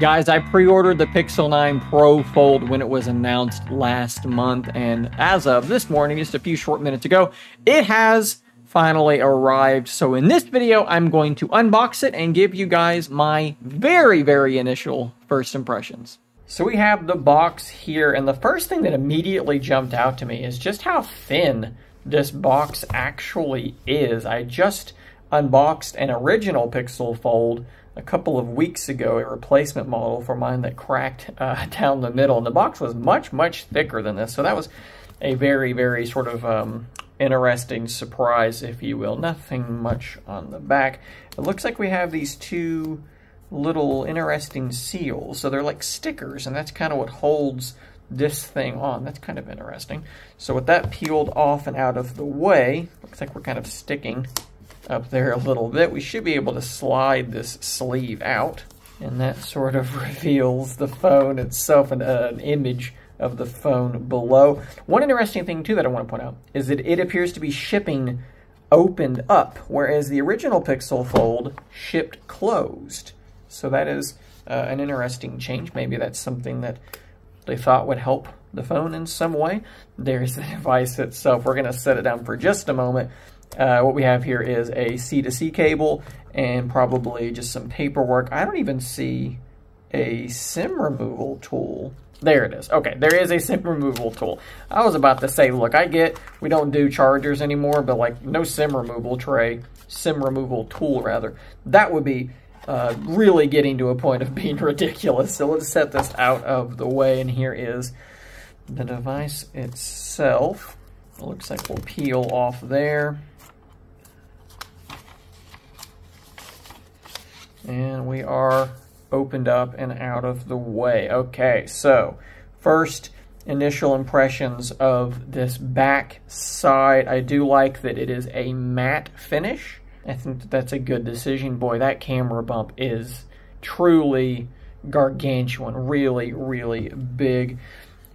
Guys, I pre-ordered the Pixel 9 Pro Fold when it was announced last month, and as of this morning, just a few short minutes ago, it has finally arrived. So in this video, I'm going to unbox it and give you guys my very initial first impressions. So we have the box here, and the first thing that immediately jumped out to me is just how thin this box actually is. I just unboxed an original Pixel Fold a couple of weeks ago, a replacement model for mine that cracked down the middle, and the box was much thicker than this, so that was a very sort of interesting surprise, if you will. Nothing much on the back. It looks like we have these two little interesting seals, so they're like stickers, and that's kind of what holds this thing on. That's kind of interesting. So with that peeled off and out of the way, looks like we're kind of sticking up there a little bit. We should be able to slide this sleeve out, and that sort of reveals the phone itself and an image of the phone below. One interesting thing too that I want to point out is that it appears to be shipping opened up, whereas the original Pixel Fold shipped closed. So that is an interesting change. Maybe that's something that they thought would help the phone in some way. There's the device itself. We're going to set it down for just a moment. What we have here is a C-to-C cable and probably just some paperwork. I don't even see a SIM removal tool. There it is. Okay, there is a SIM removal tool. I was about to say, look, I get we don't do chargers anymore, but like no SIM removal tool rather. That would be really getting to a point of being ridiculous. So let's set this out of the way, and here is the device itself. It looks like we'll peel off there. And we are opened up and out of the way. Okay, so first initial impressions of this back side. I do like that it is a matte finish. I think that that's a good decision. Boy, that camera bump is truly gargantuan, really big.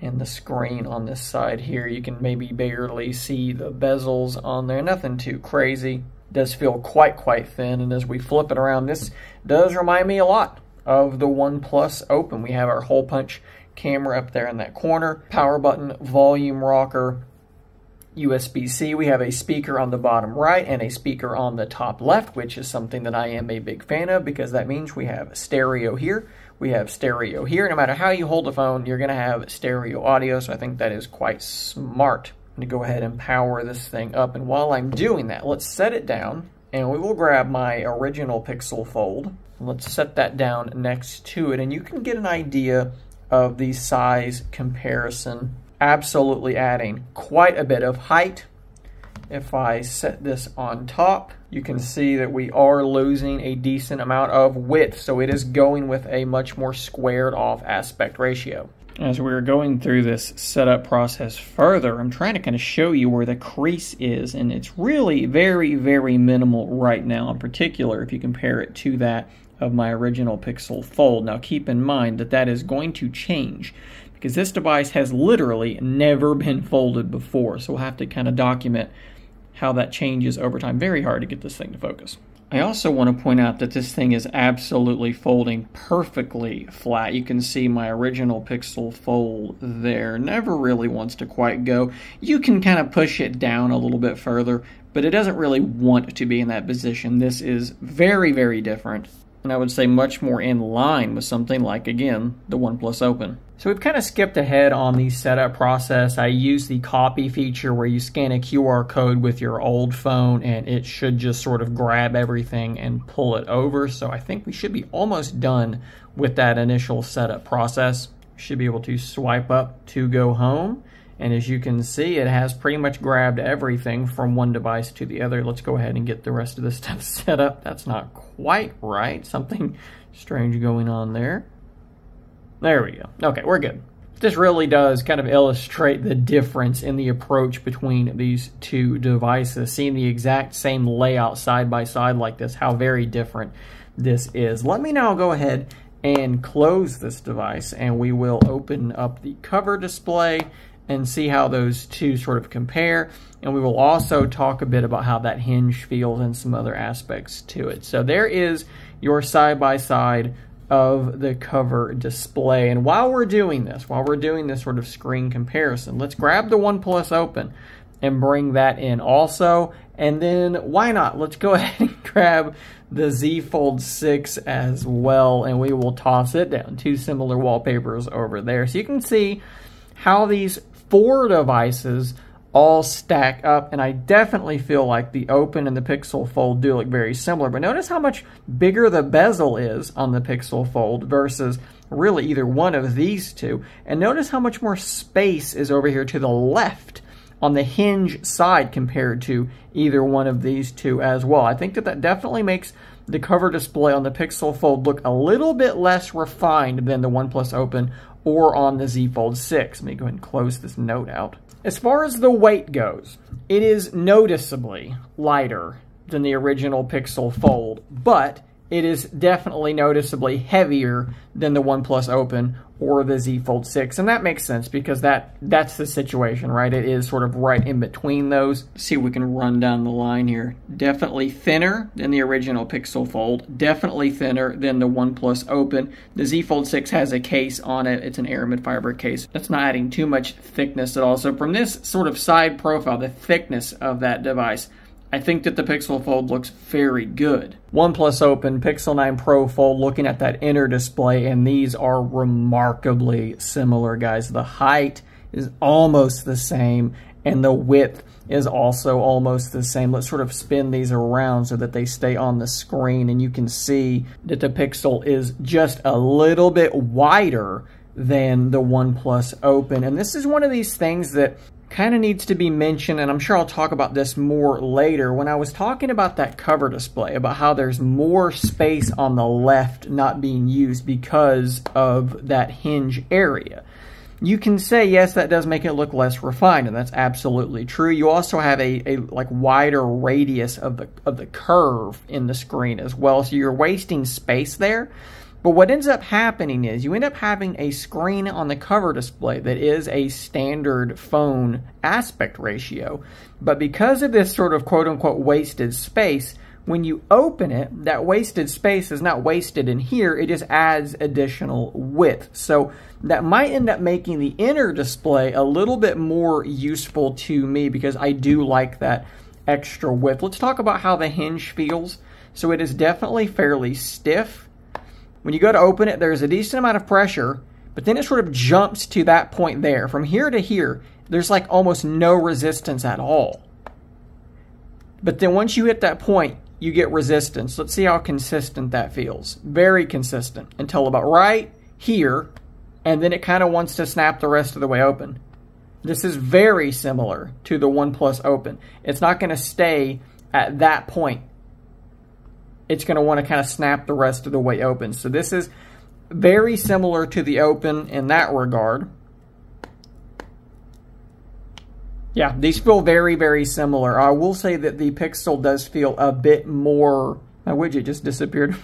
And the screen on this side here, you can maybe barely see the bezels on there. Nothing too crazy. Does feel quite thin, and as we flip it around, this does remind me a lot of the OnePlus Open. We have our hole punch camera up there in that corner, power button, volume rocker, USB-C. We have a speaker on the bottom right and a speaker on the top left, which is something that I am a big fan of because that means we have stereo here. We have stereo here. No matter how you hold the phone, you're going to have stereo audio, so I think that is quite smart. I'm going to go ahead and power this thing up, and while I'm doing that, let's set it down, and we will grab my original Pixel Fold. Let's set that down next to it, and you can get an idea of the size comparison. Absolutely adding quite a bit of height. If I set this on top, you can see that we are losing a decent amount of width, so it is going with a much more squared off aspect ratio. As we're going through this setup process further, I'm trying to kind of show you where the crease is, and it's really very minimal right now, in particular if you compare it to that of my original Pixel Fold. Now keep in mind that that is going to change because this device has literally never been folded before, so we'll have to kind of document how that changes over time. Very hard to get this thing to focus. I also want to point out that this thing is absolutely folding perfectly flat. You can see my original Pixel Fold there. Never really wants to quite go. You can kind of push it down a little bit further, but it doesn't really want to be in that position. This is very different, and I would say much more in line with something like, again, the OnePlus Open. So we've kind of skipped ahead on the setup process. I use the copy feature where you scan a QR code with your old phone and it should just sort of grab everything and pull it over. So I think we should be almost done with that initial setup process. We should be able to swipe up to go home. And as you can see, it has pretty much grabbed everything from one device to the other. Let's go ahead and get the rest of this stuff set up. That's not quite right. Something strange going on there. There we go. Okay, we're good. This really does kind of illustrate the difference in the approach between these two devices. Seeing the exact same layout side by side like this, how very different this is. Let me now go ahead and close this device, and we will open up the cover display and see how those two sort of compare. And we will also talk a bit about how that hinge feels and some other aspects to it. So there is your side-by-side of the cover display. And while we're doing this sort of screen comparison, let's grab the OnePlus Open and bring that in also. And then why not? Let's go ahead and grab the Z Fold 6 as well, and we will toss it down. Two similar wallpapers over there. So you can see how these four devices all stack up, and I definitely feel like the Open and the Pixel Fold do look very similar. But notice how much bigger the bezel is on the Pixel Fold versus really either one of these two. And notice how much more space is over here to the left on the hinge side compared to either one of these two as well. I think that that definitely makes the cover display on the Pixel Fold look a little bit less refined than the OnePlus Open or on the Z Fold 6. Let me go ahead and close this note out. As far as the weight goes, it is noticeably lighter than the original Pixel Fold, but it is definitely noticeably heavier than the OnePlus Open or the Z Fold 6. And that makes sense because that's the situation, right? It is sort of right in between those. Let's see if we can run down the line here. Definitely thinner than the original Pixel Fold. Definitely thinner than the OnePlus Open. The Z Fold 6 has a case on it. It's an aramid fiber case. That's not adding too much thickness at all. So from this sort of side profile, the thickness of that device, I think that the Pixel Fold looks very good. OnePlus Open, Pixel 9 Pro Fold, looking at that inner display, and these are remarkably similar, guys. The height is almost the same, and the width is also almost the same. Let's sort of spin these around so that they stay on the screen, and you can see that the Pixel is just a little bit wider than the OnePlus Open. And this is one of these things that kind of needs to be mentioned, and I'm sure I'll talk about this more later. When I was talking about that cover display, about how there's more space on the left not being used because of that hinge area, you can say, yes, that does make it look less refined, and that's absolutely true. You also have a like wider radius of the curve in the screen as well, so you're wasting space there. But what ends up happening is you end up having a screen on the cover display that is a standard phone aspect ratio. But because of this sort of quote-unquote wasted space, when you open it, that wasted space is not wasted in here. It just adds additional width. So that might end up making the inner display a little bit more useful to me because I do like that extra width. Let's talk about how the hinge feels. So it is definitely fairly stiff. When you go to open it, there's a decent amount of pressure, but then it sort of jumps to that point there. From here to here, there's like almost no resistance at all. But then once you hit that point, you get resistance. Let's see how consistent that feels. Very consistent until about right here, and then it kind of wants to snap the rest of the way open. This is very similar to the OnePlus Open. It's not going to stay at that point. It's going to want to kind of snap the rest of the way open. So this is very similar to the Open in that regard. Yeah, these feel very, very similar. I will say that the Pixel does feel a bit more... My widget just disappeared.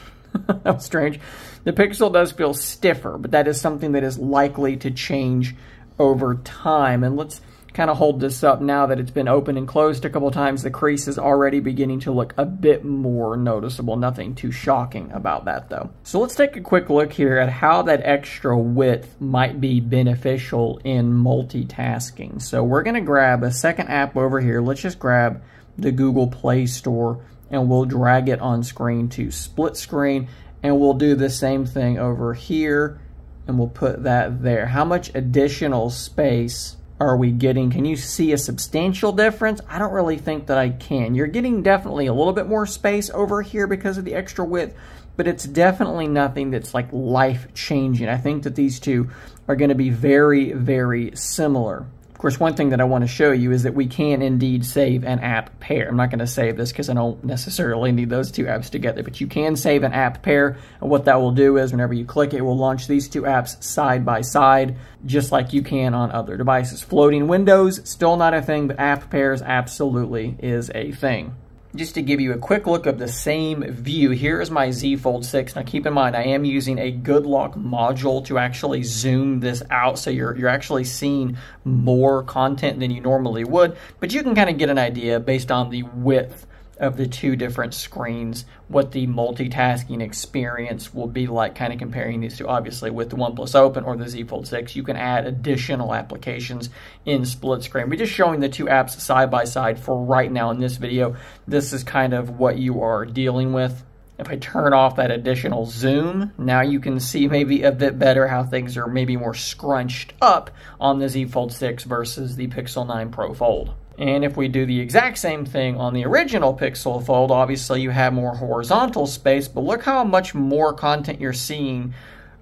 That was strange. The Pixel does feel stiffer, but that is something that is likely to change over time. And let's kind of hold this up now that it's been opened and closed a couple times. The crease is already beginning to look a bit more noticeable. Nothing too shocking about that though. So let's take a quick look here at how that extra width might be beneficial in multitasking. So we're going to grab a second app over here. Let's just grab the Google Play Store and we'll drag it on screen to split screen, and we'll do the same thing over here and we'll put that there. How much additional space are we getting? Can you see a substantial difference? I don't really think that I can. You're getting definitely a little bit more space over here because of the extra width, but it's definitely nothing that's like life-changing. I think that these two are going to be very, very similar. Of course, one thing that I want to show you is that we can indeed save an app pair. I'm not going to save this because I don't necessarily need those two apps together, but you can save an app pair, and what that will do is whenever you click it, will launch these two apps side by side, just like you can on other devices. Floating windows, still not a thing, but app pairs absolutely is a thing. Just to give you a quick look of the same view, here is my Z Fold 6. Now keep in mind, I am using a Good Lock module to actually zoom this out, so you're actually seeing more content than you normally would, but you can kind of get an idea based on the width of the two different screens, what the multitasking experience will be like, kind of comparing these two. Obviously, with the OnePlus Open or the Z Fold 6, you can add additional applications in split screen. We're just showing the two apps side by side for right now in this video. This is kind of what you are dealing with. If I turn off that additional zoom, now you can see maybe a bit better how things are maybe more scrunched up on the Z Fold 6 versus the Pixel 9 Pro Fold. And if we do the exact same thing on the original Pixel Fold, obviously you have more horizontal space, but look how much more content you're seeing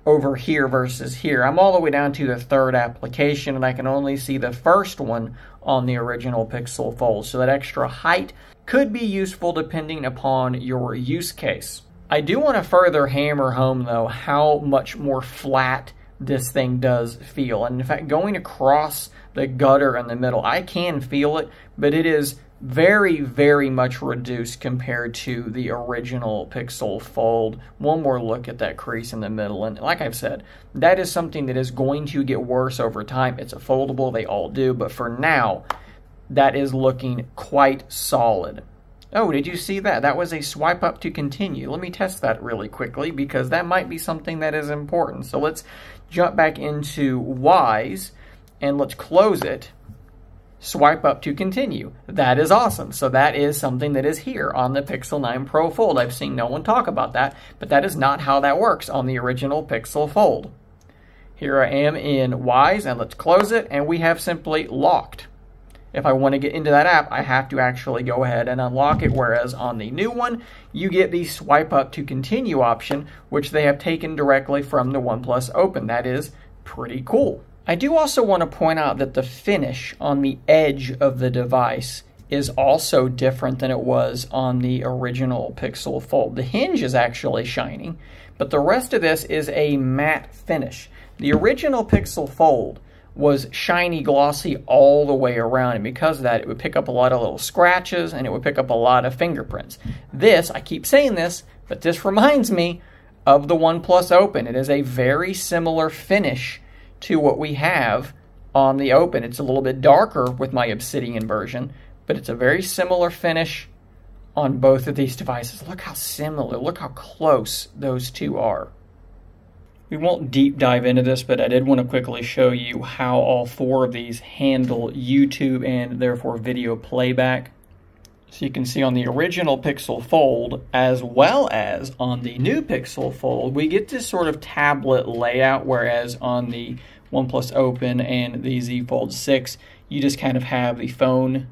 over here versus here. I'm all the way down to the third application, and I can only see the first one on the original Pixel Fold. So that extra height could be useful depending upon your use case. I do want to further hammer home, though, how much more flat this thing does feel. And in fact, going across the gutter in the middle, I can feel it, but it is very, very much reduced compared to the original Pixel Fold. One more look at that crease in the middle, and like I've said, that is something that is going to get worse over time. It's a foldable, they all do, but for now, that is looking quite solid. Oh, did you see that? That was a swipe up to continue. Let me test that really quickly because that might be something that is important. So let's jump back into Wise and let's close it. Swipe up to continue. That is awesome. So that is something that is here on the Pixel 9 Pro Fold. I've seen no one talk about that, but that is not how that works on the original Pixel Fold. Here I am in Wise and let's close it, and we have simply locked. If I want to get into that app, I have to actually go ahead and unlock it, whereas on the new one, you get the swipe up to continue option, which they have taken directly from the OnePlus Open. That is pretty cool. I do also want to point out that the finish on the edge of the device is also different than it was on the original Pixel Fold. The hinge is actually shining, but the rest of this is a matte finish. The original Pixel Fold was shiny, glossy all the way around, and because of that, it would pick up a lot of little scratches and it would pick up a lot of fingerprints. This, I keep saying this, but this reminds me of the OnePlus Open. It is a very similar finish to what we have on the Open. It's a little bit darker with my Obsidian version, but it's a very similar finish on both of these devices. Look how similar, look how close those two are. We won't deep dive into this, but I did want to quickly show you how all four of these handle YouTube and therefore video playback. So you can see on the original Pixel Fold, as well as on the new Pixel Fold, we get this sort of tablet layout, whereas on the OnePlus Open and the Z Fold 6, you just kind of have the phone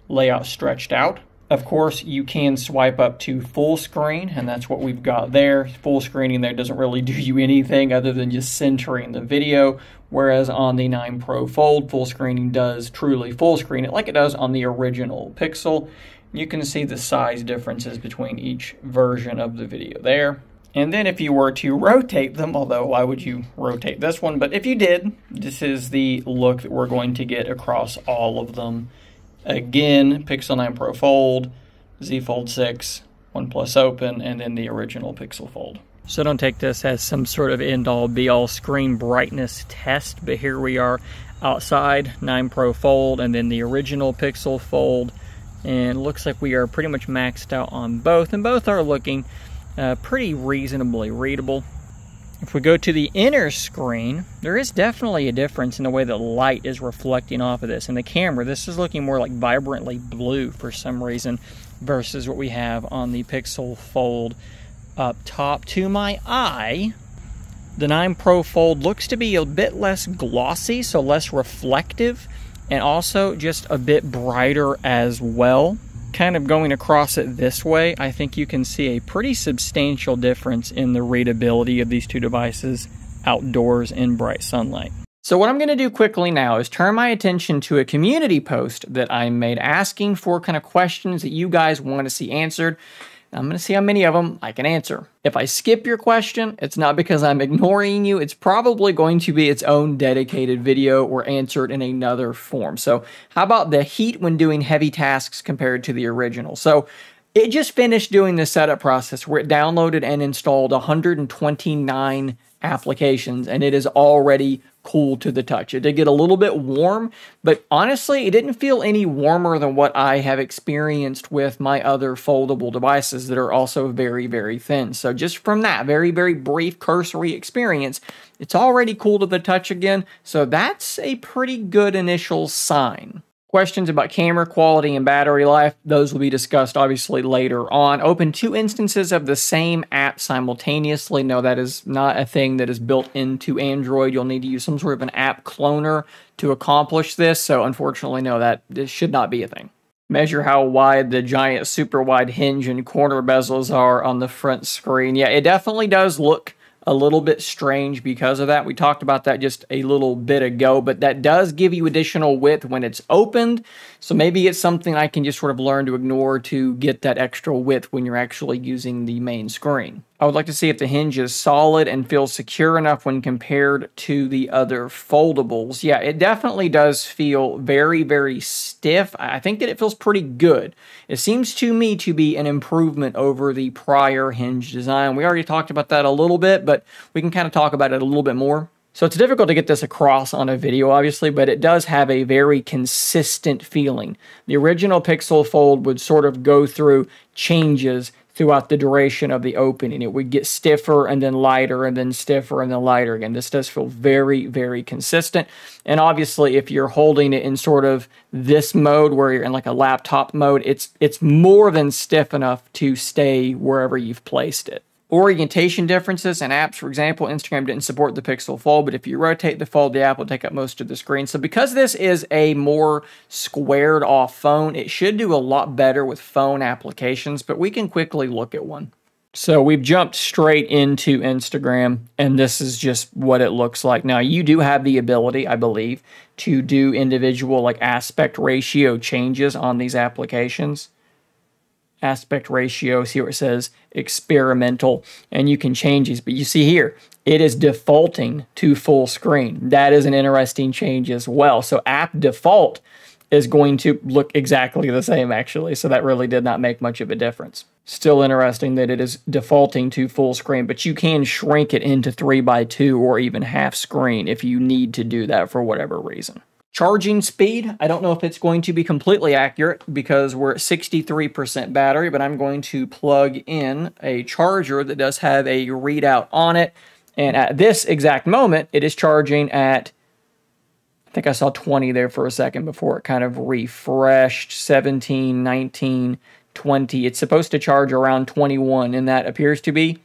layout stretched out. Of course, you can swipe up to full screen, and that's what we've got there. Full screening there doesn't really do you anything other than just centering the video, whereas on the 9 Pro Fold, full screening does truly full screen it like it does on the original Pixel. You can see the size differences between each version of the video there. And then if you were to rotate them, although why would you rotate this one? But if you did, this is the look that we're going to get across all of them. Again, Pixel 9 Pro Fold, Z Fold 6, OnePlus Open, and then the original Pixel Fold. So don't take this as some sort of end-all be-all screen brightness test, but here we are outside 9 Pro Fold and then the original Pixel Fold, and it looks like we are pretty much maxed out on both, and both are looking pretty reasonably readable. If we go to the inner screen, there is definitely a difference in the way that light is reflecting off of this. In the camera, this is looking more like vibrantly blue for some reason versus what we have on the Pixel Fold up top. To my eye, the 9 Pro Fold looks to be a bit less glossy, so less reflective, and also just a bit brighter as well. Kind of going across it this way, I think you can see a pretty substantial difference in the readability of these two devices outdoors in bright sunlight. So what I'm going to do quickly now is turn my attention to a community post that I made asking for kind of questions that you guys want to see answered. I'm going to see how many of them I can answer. If I skip your question, it's not because I'm ignoring you. It's probably going to be its own dedicated video or answered in another form. So how about the heat when doing heavy tasks compared to the original? So It just finished doing the setup process where it downloaded and installed 129 applications, and it is already cool to the touch. It did get a little bit warm, but honestly, it didn't feel any warmer than what I have experienced with my other foldable devices that are also very, very thin. So just from that very, very brief cursory experience, it's already cool to the touch again. So that's a pretty good initial sign. Questions about camera quality and battery life, those will be discussed obviously later on. Open 2 instances of the same app simultaneously. No, that is not a thing that is built into Android. You'll need to use some sort of an app cloner to accomplish this. So unfortunately, no, this should not be a thing. Measure how wide the giant super wide hinge and corner bezels are on the front screen. Yeah, it definitely does look a little bit strange because of that. We talked about that just a little bit ago, but that does give you additional width when it's opened. So maybe it's something I can just sort of learn to ignore to get that extra width when you're actually using the main screen. I would like to see if the hinge is solid and feels secure enough when compared to the other foldables. Yeah, it definitely does feel very, very stiff. I think that it feels pretty good. It seems to me to be an improvement over the prior hinge design. We already talked about that a little bit, but we can kind of talk about it a little bit more. So it's difficult to get this across on a video, obviously, but it does have a very consistent feeling. The original Pixel Fold would sort of go through changes throughout the duration of the opening. It would get stiffer and then lighter and then stiffer and then lighter again. This does feel very, very consistent. And obviously, if you're holding it in sort of this mode where you're in like a laptop mode, it's more than stiff enough to stay wherever you've placed it. Orientation differences in apps, for example, Instagram didn't support the Pixel Fold, but if you rotate the Fold, the app will take up most of the screen. So because this is a more squared off phone, it should do a lot better with phone applications, but we can quickly look at one. So we've jumped straight into Instagram, and this is just what it looks like. Now, you do have the ability, I believe, to do individual like aspect ratio changes on these applications. Aspect ratio, see where it says experimental, and you can change these, but you see here, it is defaulting to full screen. That is an interesting change as well. So app default is going to look exactly the same actually, so that really did not make much of a difference. Still interesting that it is defaulting to full screen, but you can shrink it into 3x2 or even half screen if you need to do that for whatever reason. Charging speed, I don't know if it's going to be completely accurate because we're at 63% battery, but I'm going to plug in a charger that does have a readout on it. And at this exact moment, it is charging at, I think I saw 20 there for a second before it kind of refreshed, 17, 19, 20. It's supposed to charge around 21, and that appears to be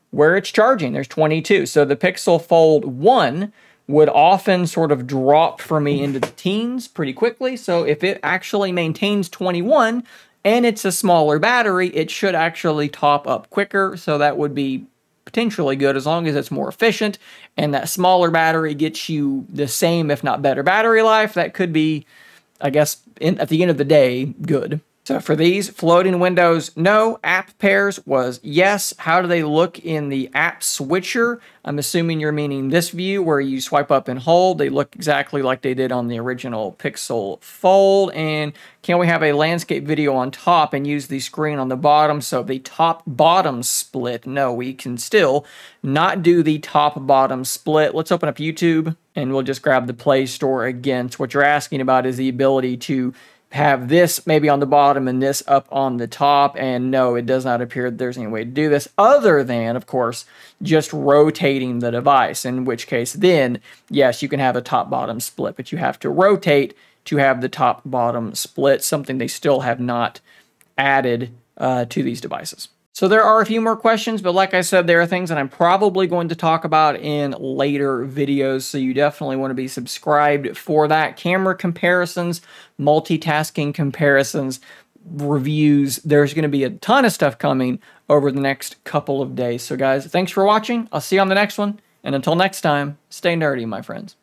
where it's charging. There's 22. So the Pixel Fold 1 would often sort of drop for me into the teens pretty quickly. So if it actually maintains 21 and it's a smaller battery, it should actually top up quicker. So that would be potentially good as long as it's more efficient and that smaller battery gets you the same, if not better battery life. That could be, I guess, at the end of the day, good. So for these floating windows, no. App pairs was yes. How do they look in the app switcher? I'm assuming you're meaning this view where you swipe up and hold. They look exactly like they did on the original Pixel Fold. And can we have a landscape video on top and use the screen on the bottom? So the top-bottom split, no, we can still not do the top-bottom split. Let's open up YouTube and we'll just grab the Play Store again. So what you're asking about is the ability to have this maybe on the bottom and this up on the top, and no, it does not appear that there's any way to do this other than, of course, just rotating the device, in which case then, yes, you can have a top-bottom split, but you have to rotate to have the top-bottom split, something they still have not added to these devices. So there are a few more questions, but like I said, there are things that I'm probably going to talk about in later videos, so you definitely want to be subscribed for that. Camera comparisons, multitasking comparisons, reviews. There's going to be a ton of stuff coming over the next couple of days. So guys, thanks for watching. I'll see you on the next one, and until next time, stay nerdy, my friends.